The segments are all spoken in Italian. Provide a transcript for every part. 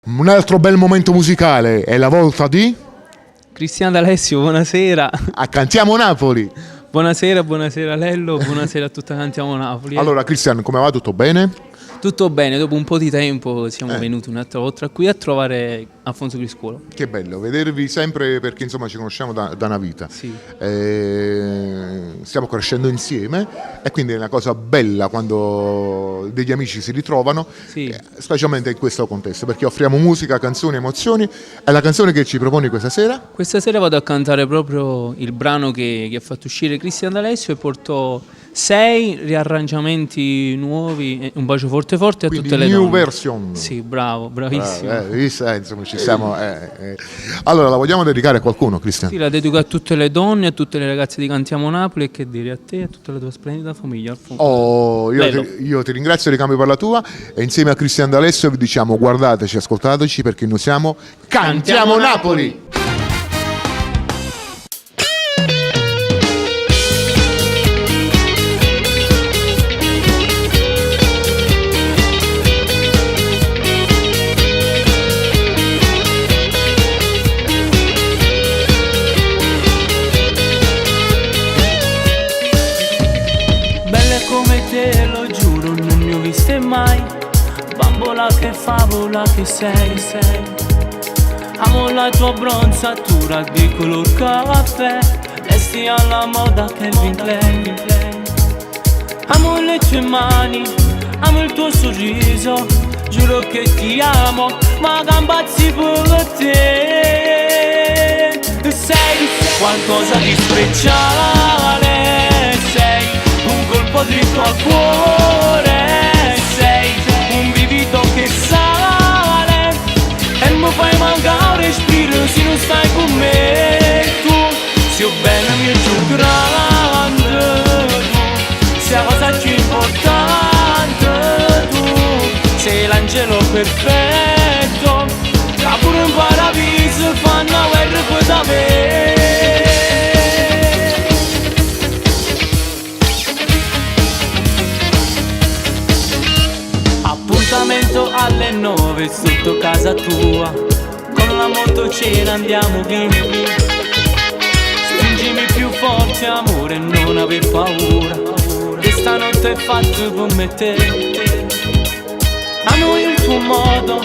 Un altro bel momento musicale è la volta di Cristian D'Alessio, buonasera. Cantiamo Napoli. Buonasera Lello, buonasera a tutta Cantiamo Napoli. Allora Cristian, come va? Tutto bene? Tutto bene, dopo un po' di tempo siamo venuti un'altra volta qui a trovare Alfonso Criscuolo. Che bello vedervi sempre, perché insomma ci conosciamo da una vita. Sì. Stiamo crescendo insieme e quindi è una cosa bella quando degli amici si ritrovano, Sì. Specialmente in questo contesto, perché offriamo musica, canzoni, emozioni. E la canzone che ci proponi questa sera? Questa sera vado a cantare proprio il brano che ha fatto uscire Cristian D'Alessio e portò 6 riarrangiamenti nuovi, un bacio forte forte a Quindi tutte le new donne. version. Sì, bravo, bravissimo. Insomma ci siamo. Allora la vogliamo dedicare a qualcuno, Cristian? Sì, la dedico a tutte le donne, a tutte le ragazze di Cantiamo Napoli e che dire a te e a tutta la tua splendida famiglia, Alfonso. Io ti ringrazio, ricambio per la tua e insieme a Cristian D'Alessio vi diciamo guardateci, ascoltateci perché noi siamo Cantiamo Napoli! Come te lo giuro non ne ho viste mai. Bambola che favola che sei. Amo la tua bronzatura di color caffè. Vesti alla moda Calvin Klein. Amo le tue mani, amo il tuo sorriso. Giuro che ti amo, ma gambazzi per te. Sei qualcosa di speciale. Sei un colpo dritto al cuore, sei un brivido che sale e mi fai mancare respiro se non stai con me. Tu sei bene mio più grande, tu sei la cosa più importante, tu sei l'angelo perfetto, che pure in paradiso fanno la guerra per da me. Appuntamento alle 9 sotto casa tua, con la moto ce ne andiamo via. Stringimi più forte amore, non aver paura, questa notte è fatta per me e te. Amo il tuo modo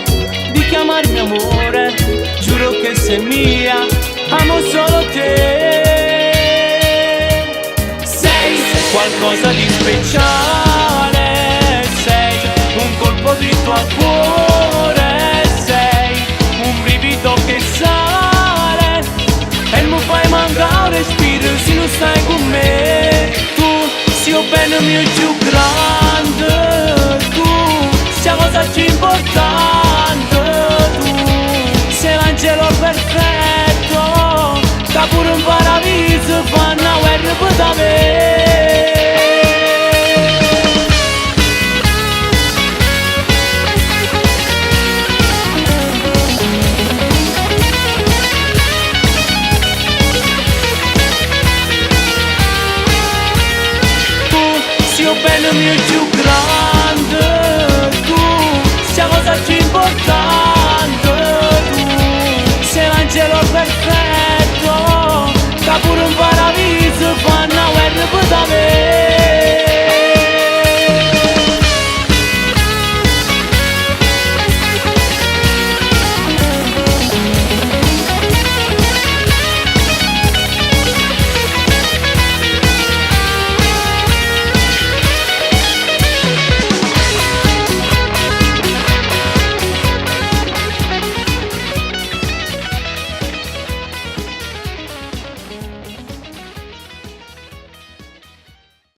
di chiamarmi amore, giuro che sei mia, amo solo te. Sei qualcosa di speciale, un colpo dritto al cuore, sei un brivido che sale e mi fai mancare respiro se non stai con me. Tu sei bene mio giù